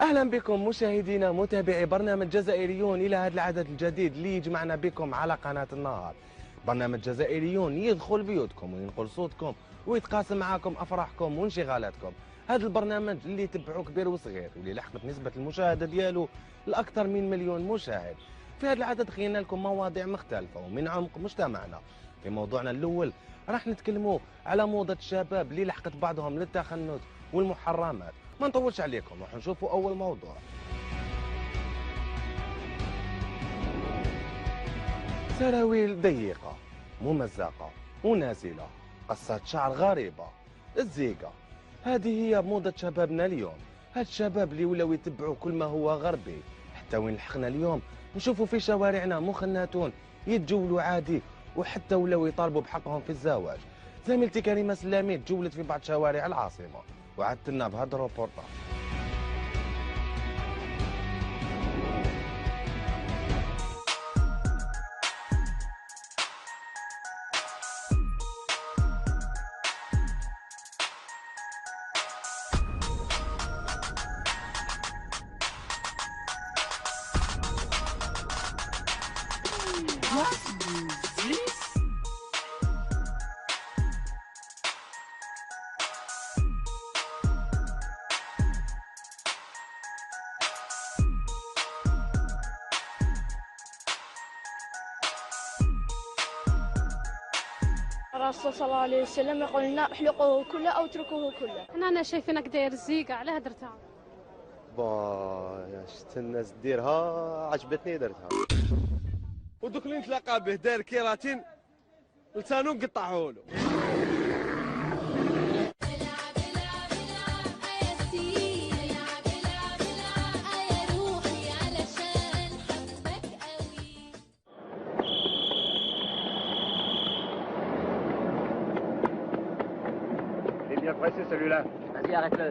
أهلا بكم مشاهدينا متابعي برنامج جزائريون إلى هذا العدد الجديد اللي يجمعنا بكم على قناة النهار. برنامج جزائريون يدخل بيوتكم وينقل صوتكم ويتقاسم معاكم أفراحكم وانشغالاتكم. هذا البرنامج اللي يتبعوه كبير وصغير واللي لحقت نسبة المشاهدة ديالو لأكثر من مليون مشاهد. في هذا العدد خلينا لكم مواضيع مختلفة ومن عمق مجتمعنا. في موضوعنا الأول راح نتكلموا على موضة الشباب اللي لحقت بعضهم للتخنث والمحرمات. ما نطولش عليكم، راح نشوفوا أول موضوع. سراويل ضيقة ممزقة ونازلة، قصات شعر غريبة، الزيقة. هذه هي موضة شبابنا اليوم. هاد الشباب اللي ولاو يتبعوا كل ما هو غربي. حتى وين لحقنا اليوم نشوفوا في شوارعنا مخناتون يتجولوا عادي، وحتى ولاو يطالبوا بحقهم في الزواج. زميلتي كريمة سلامي تجولت في بعض شوارع العاصمة وعدت لنا بهذا الروبورتاج. الرسول صلى الله عليه وسلم يقول لنا احلقوه كله او اتركوه كله. انا شايفينك داير الزيقه، علاه درتها؟ شفت الناس ديرها عجبتني درتها. ودوك اللي نتلاقى به داير كيراتين لسانو نقطعه له. Pressé celui-là. Vas-y, arrête-le.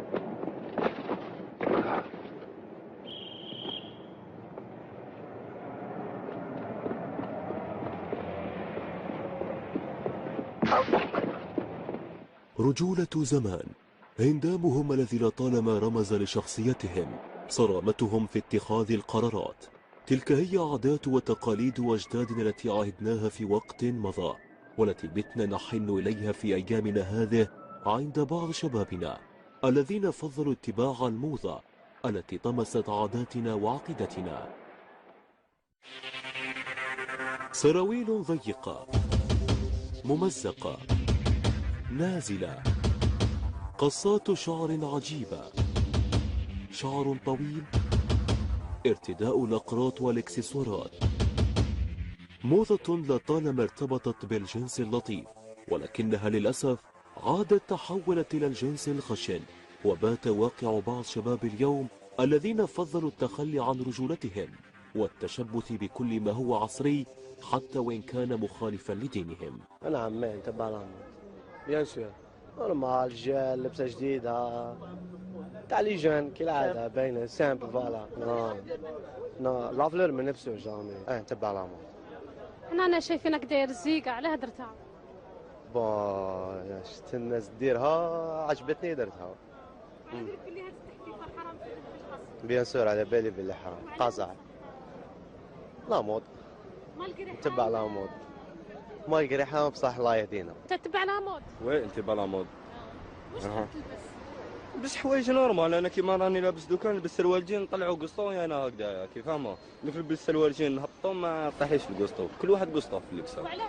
رجولة زمان، هندامهم الذي لطالما رمز لشخصيتهم، صرامتهم في اتخاذ القرارات. تلك هي عادات وتقاليد أجدادنا التي عهدناها في وقت مضى، والتي بتنا نحن إليها في أيامنا هذه عند بعض شبابنا الذين فضلوا اتباع الموضة التي طمست عاداتنا وعقيدتنا. سراويل ضيقة ممزقة نازلة، قصات شعر عجيبة، شعر طويل، ارتداء الأقراط والاكسسوارات. موضة لطالما ارتبطت بالجنس اللطيف، ولكنها للأسف عادت تحولت إلى الجنس الخشن. وبات واقع بعض شباب اليوم الذين فضلوا التخلي عن رجولتهم والتشبث بكل ما هو عصري حتى وإن كان مخالفا لدينهم. أنا عمان تبع العمر بيان سور نورمال، رجال لبسة جديدة تاع لي جون كالعادة باينة سامبل فوالا. نو لافلور من نفسه جامي تبع العمر. انا شايفينك داير الزيقه، علاه درتها؟ شفت الناس ديرها عجبتني درتها. على بالك اللي هذا التحفيف الحرام في القصر؟ بيان سور على بالي باللي حرام قاصع. لا مود تبع لا مود ما يقري حرام بصح الله يهدينا. تتبع لا مود؟ وي انت بلا مود. واش تلبس؟ بس حوايج نورمال. انا كيما راني لابس دوكا نلبس سروال جين نطلعو قسطو انا هكذايا كي فاهمه. نلبس سروال جين نهبطو ما طيحيش في القسطو، كل واحد قسطو في اللبسه. وعلاه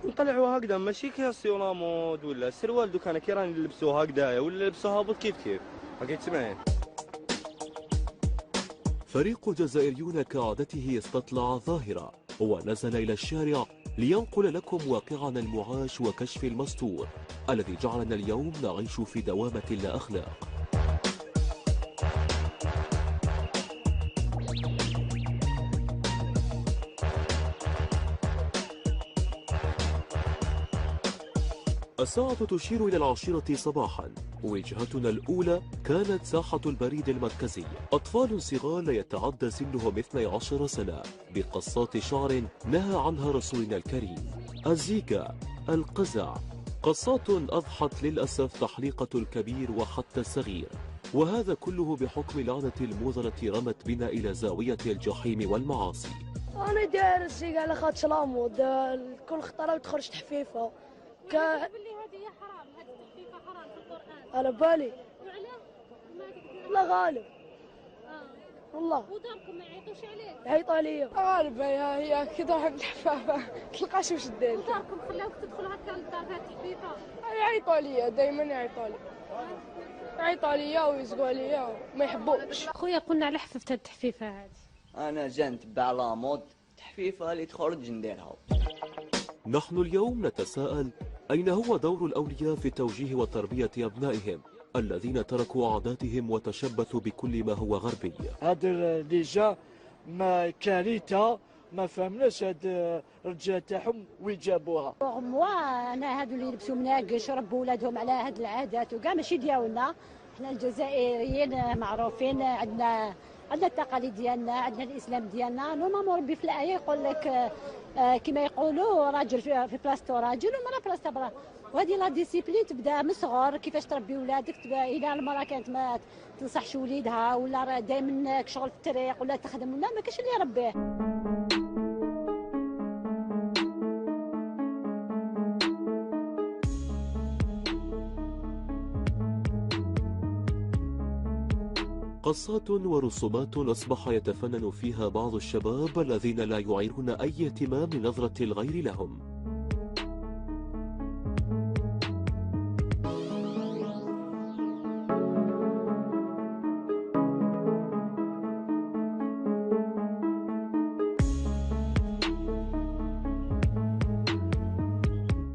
نطلعوها هكذا ماشي كاسيونا مود ولا السروال دوك انا كي راني نلبسوها هكذايا ولا نلبسوها هابط كيف هاكي تسمعين. فريق جزائريون كعادته استطلع ظاهرة ونزل إلى الشارع لينقل لكم واقعنا المعاش وكشف المستور الذي جعلنا اليوم نعيش في دوامة لا أخلاق. الساعة تشير إلى 10 صباحا. وجهتنا الأولى كانت ساحة البريد المركزي. أطفال صغار لا يتعدى سنهم 12 سنة بقصات شعر نهى عنها رسولنا الكريم. الزيكا، القزع، قصات أضحت للأسف تحليقة الكبير وحتى الصغير. وهذا كله بحكم لعنة الموظة التي رمت بنا إلى زاوية الجحيم والمعاصي. انا داير الزيق على خاطر لامود كل خطره تخرج تحفيفه باللي هذه حرام، هذه التحفيفه حرام في القران. على بالي وعلاه؟ ما تقدر. لا غالب والله. وداركم ما يعيطوش عليه؟ يعيطوا عليا غالبا هي كي تروح بالحفافه تلقاش واش دير. وداركم خلاوك تدخل هكا للدار فيها التحفيفه؟ يعيطوا عليا دائما يعيطوا لي. يعيطوا عليا ويزقوا عليا وما يحبوش. خويا قلنا على حففت التحفيفه هذه. انا جا نتبع لامود تحفيفه اللي تخرج نديرها. نحن اليوم نتساءل أين هو دور الأولياء في توجيه وتربية أبنائهم الذين تركوا عاداتهم وتشبثوا بكل ما هو غربي. هاد اللي جا ما كارثه، ما فهمناش هاد الرجال تاعهم وين جابوها. انا هادو اللي يلبسوا مناقش ربوا ولادهم على هاد العادات وكاع ماشي ديالنا. احنا الجزائريين معروفين عندنا التقاليد ديالنا، عندنا الاسلام ديالنا. نورمالمون ربي في الايه يقول لك كما يقولوا راجل في بلاصتو راجل ومراه بلاصتها مراه. وهذه لا ديسيبلين تبدا من الصغر، كيفاش تربي ولادك. اذا المراه كانت ما تنصحش وليدها ولا دائما شغل في الطريق ولا تخدم ولا ما كاينش اللي يربيه. قصات ورسومات أصبح يتفنن فيها بعض الشباب الذين لا يعيرون أي اهتمام لنظرة الغير لهم.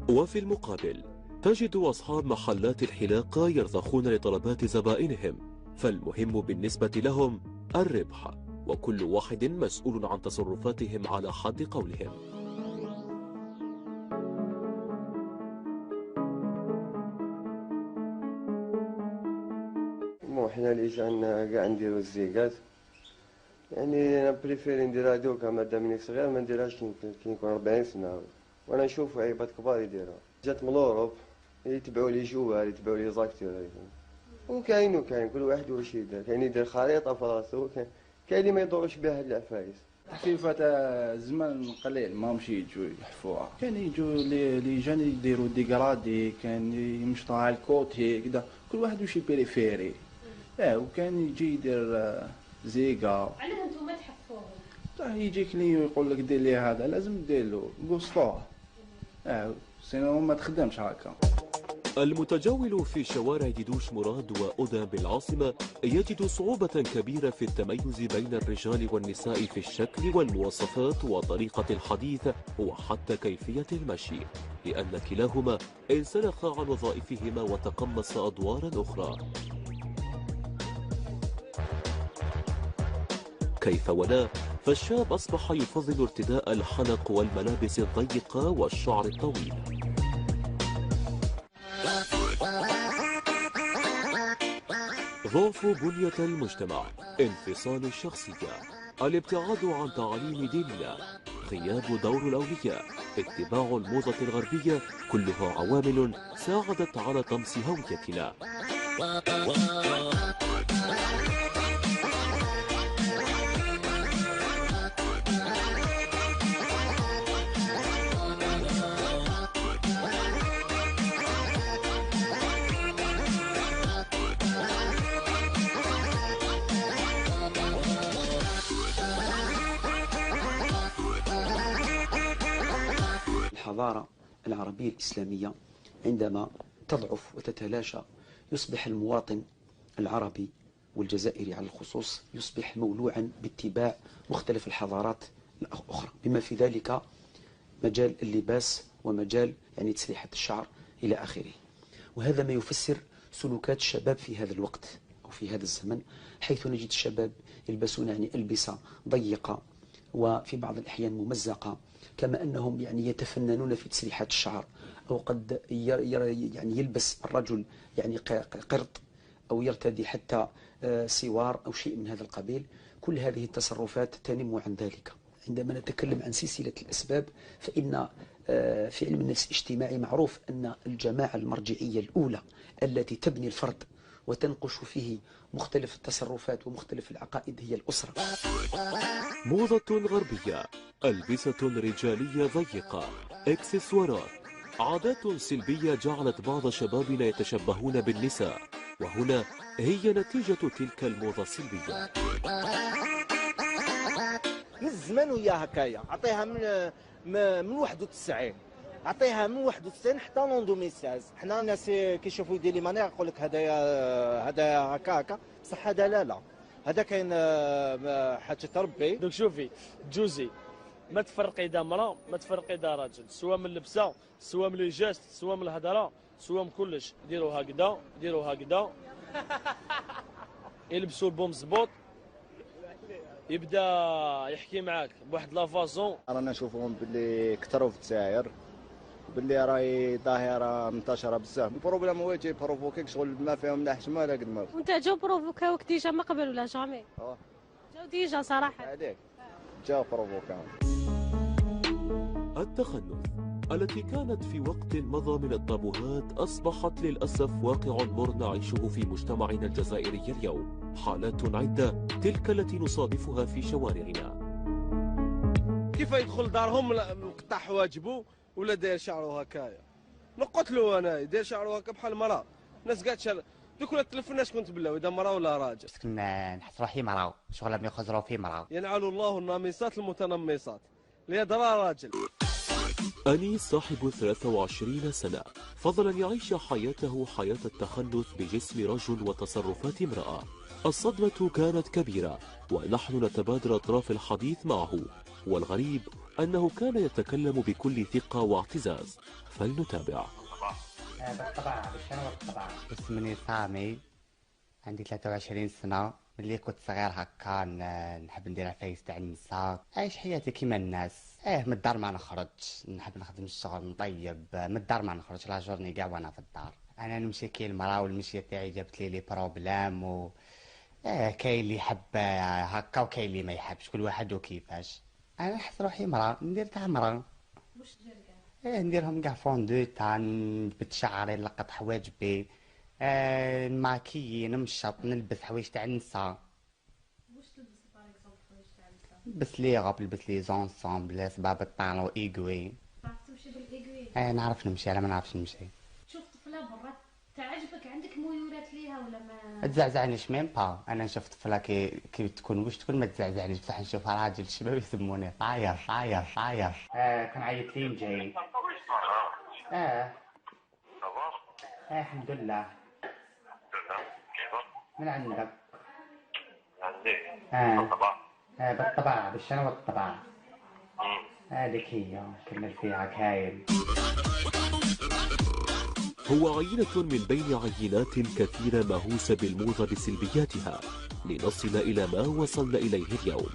وفي المقابل تجد أصحاب محلات الحلاقة يرضخون لطلبات زبائنهم، فالمهم بالنسبة لهم الربح، وكل واحد مسؤول عن تصرفاتهم على حد قولهم. حنا اللي جانا كاع نديرو الزيقات، يعني انا بريفيري نديرها دوكا مادامني صغير ما نديرهاش كي نكون 40 سنه، وانا نشوف عيبات كبار يديرها. جات من الاوروب يتبعوا لي جوال، يتبعوا لي زاكتور، وكاين كل واحد واش يدير. كاين يدير خريطه في راسو، كاين اللي ما يدورش بها هاد العفايس. تحفيفة تاع زمان قليل ماهمش يجوا يحفوها، كان يجوا لي جان يديروا ديغرادي، كان يمشطوا على الكوتي كذا، كل واحد وشي بيريفيري. وكان يجي يدير زيقه. علاه نتوما تحفوهم؟ يجيك لي يقول لك دير لي هذا، لازم دير له قسطوه، سينو ما تخدمش هكا. المتجول في شوارع ديدوش مراد وأودان بالعاصمة يجد صعوبة كبيرة في التميز بين الرجال والنساء في الشكل والمواصفات وطريقة الحديث وحتى كيفية المشي، لأن كلاهما انسلخ عن وظائفهما وتقمص أدوارا أخرى. كيف ولا، فالشاب أصبح يفضل ارتداء الحلق والملابس الضيقة والشعر الطويل. ضعف بنية المجتمع، انفصال الشخصية، الابتعاد عن تعاليم ديننا، غياب دور الأولياء، اتباع الموضة الغربية، كلها عوامل ساعدت على طمس هويتنا. الحضارة العربية الإسلامية عندما تضعف وتتلاشى يصبح المواطن العربي والجزائري على الخصوص يصبح مولوعا باتباع مختلف الحضارات الأخرى، بما في ذلك مجال اللباس ومجال تسريحة الشعر إلى آخره. وهذا ما يفسر سلوكات الشباب في هذا الوقت أو في هذا الزمن، حيث نجد الشباب يلبسون ألبسة ضيقة وفي بعض الأحيان ممزقة، كما أنهم يتفننون في تسريحات الشعر، أو قد يلبس الرجل قرط أو يرتدي حتى سوار أو شيء من هذا القبيل. كل هذه التصرفات تنم عن ذلك. عندما نتكلم عن سلسلة الأسباب، فإن في علم النفس الاجتماعي معروف أن الجماعة المرجعية الأولى التي تبني الفرد وتنقش فيه مختلف التصرفات ومختلف العقائد هي الأسرة. موضة غربية، ألبسة رجالية ضيقة، إكسسوارات، عادات سلبية جعلت بعض شبابنا يتشبهون بالنساء، وهنا هي نتيجة تلك الموضة السلبية. من زمان ويا هكايا، عطيها من 91، عطيها من 91 حتى لون 2016. حنا الناس كيشوفوا يدير لي مانيير يقول لك هذايا هكا بصح هذا لا هذا كاين حاجه ربي. دوك شوفي جوزي ما تفرقي اذا مراه ما تفرقي اذا راجل، سواء من اللبسه سواء من لي جيست سواء من الهضره سواء من كلش. ديروا هكذا ديروا هكذا يلبسوا البوم زبوط يبدا يحكي معاك بواحد لا فازون. رانا نشوفوهم باللي كثروا في الجزائر، باللي راهي ظاهره منتشره بزاف. البروبليم هو يجي بروفوكيك شغل ما فيهم لا حشمه لا قد ما. وانت جاو بروفوكاوك ديجا ما قبل ولا جامي؟ جاو ديجا صراحه. عليك جاو بروفوكاو. التخنث التي كانت في وقت مضى من الطابوهات أصبحت للأسف واقع مر نعيشه في مجتمعنا الجزائري اليوم. حالات عدة تلك التي نصادفها في شوارعنا. كيف يدخل دارهم مقطع حواجبه ولا داير شعره هكايا، نقتلو انا داير شعره هكا بحال المراه. الناس قالت دوك ولا تلف كنت بلاو اذا مراه ولا راجل. نحس روحي مراه شغل ما يخزروا فيه مراه. ينعل الله النامصات المتنمصات اللي درا راجل. أنيس صاحب 23 سنة فضل أن يعيش حياته حياة التخنث بجسم رجل وتصرفات امرأة. الصدمة كانت كبيرة ونحن نتبادر أطراف الحديث معه، والغريب أنه كان يتكلم بكل ثقة واعتزاز. فلنتابع. بالطبع بالطبع. اسمي سامي، عندي 23 سنة. ملي كنت صغير هكا نحب ندير عفايس تاع النساء، عايش حياتي كيما الناس. من الدار ما نخرج، نحب نخدم الشغل نطيب. من الدار ما نخرج لا جورني كاع وانا في الدار. انا نمشي كي المراه والمشيه تاعي جابت لي بروبلام و كاين اللي يحب هكا وكاين اللي ما يحبش، كل واحد وكيفاش. انا نحس روحي مراه ندير تاع مراه. واش دير كاع؟ نديرهم كاع فوندو تاع نبت شعري نلقط حواجبي، نماكي نمشط نلبس حوايج تاع النساء. واش تلبس باغ اكزومبل حوايج تاع النساء؟ نلبس لي غاب، نلبس لي زونسومبل، سباب الطالو ايغوي. تعرف تمشي بالايغوي؟ نعرف نمشي، انا ما نعرفش نمشي. تشوف طفله برا تعجبك عندك ميولات ليها ولا ما تزعزعنيش ميم با. انا نشوف طفله كي تكون واش تكون ما تزعزعنيش، بصح نشوفها راجل الشباب يسموني طاير طاير طاير. كان عيط لي جاي. الحمد لله. من عندك؟ عندي بالطبع بالشنو بالطبع. هذيك هي كمل فيها كاين. هو عينة من بين عينات كثيرة مهووسة بالموضة بسلبياتها لنصل إلى ما وصلنا إليه اليوم.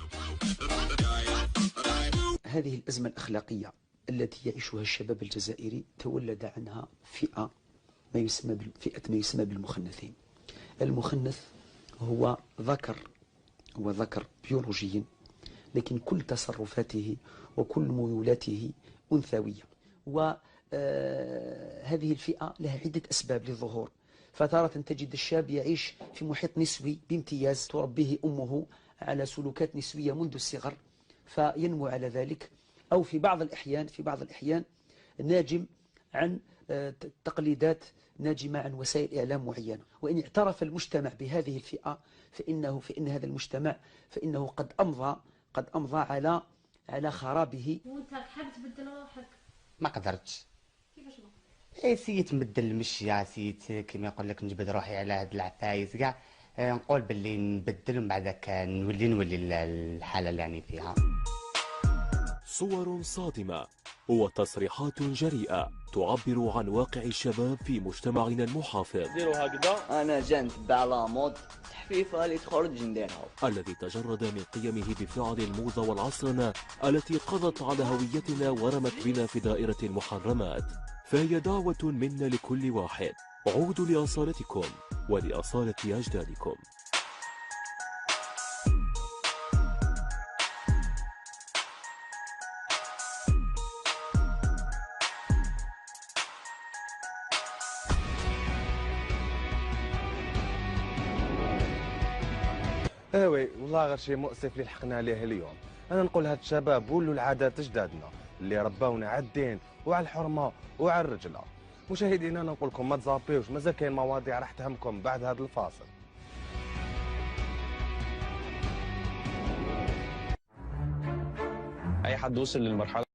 هذه الأزمة الأخلاقية التي يعيشها الشباب الجزائري تولد عنها فئة ما يسمى بالمخنثين. المخنث هو ذكر بيولوجيا، لكن كل تصرفاته وكل ميولاته أنثوية. وهذه الفئة لها عدة أسباب للظهور. فتارة تجد الشاب يعيش في محيط نسوي بامتياز، تربيه أمه على سلوكات نسوية منذ الصغر فينمو على ذلك، أو في بعض الأحيان ناجم عن تقليدات ناجمة عن وسائل إعلام معينة. وإن اعترف المجتمع بهذه الفئة فإن هذا المجتمع قد أمضى على خرابه. وانت حاب تبدل روحك؟ ما قدرتش. كيفاش ما؟ سيت نبدل المشية، سيت كما يقول لك نجبد روحي على هاد العفايس كاع، نقول باللي نبدل ومن بعدك نولي الحالة اللي راني فيها. صور صادمة وتصريحات جريئة تعبر عن واقع الشباب في مجتمعنا المحافظ. ديروا هكذا. انا جا نتبع لا مود تحفيفه اللي تخرج نديرها. الذي تجرد من قيمه بفعل الموضة والعصرنة التي قضت على هويتنا ورمت بنا في دائرة المحرمات. فهي دعوة منا لكل واحد: عودوا لأصالتكم ولأصالة أجدادكم. ايوي والله غير شيء مؤسف اللي لحقنا عليه اليوم. انا نقول هاد الشباب ولوا العادات اجدادنا اللي رباونا على الدين وعلى الحرمه وعلى الرجله. مشاهدينا انا نقول لكم ما تزابيوش، مازال كاين مواضيع راح تهمكم بعد هذا الفاصل. اي حد وصل للمرحله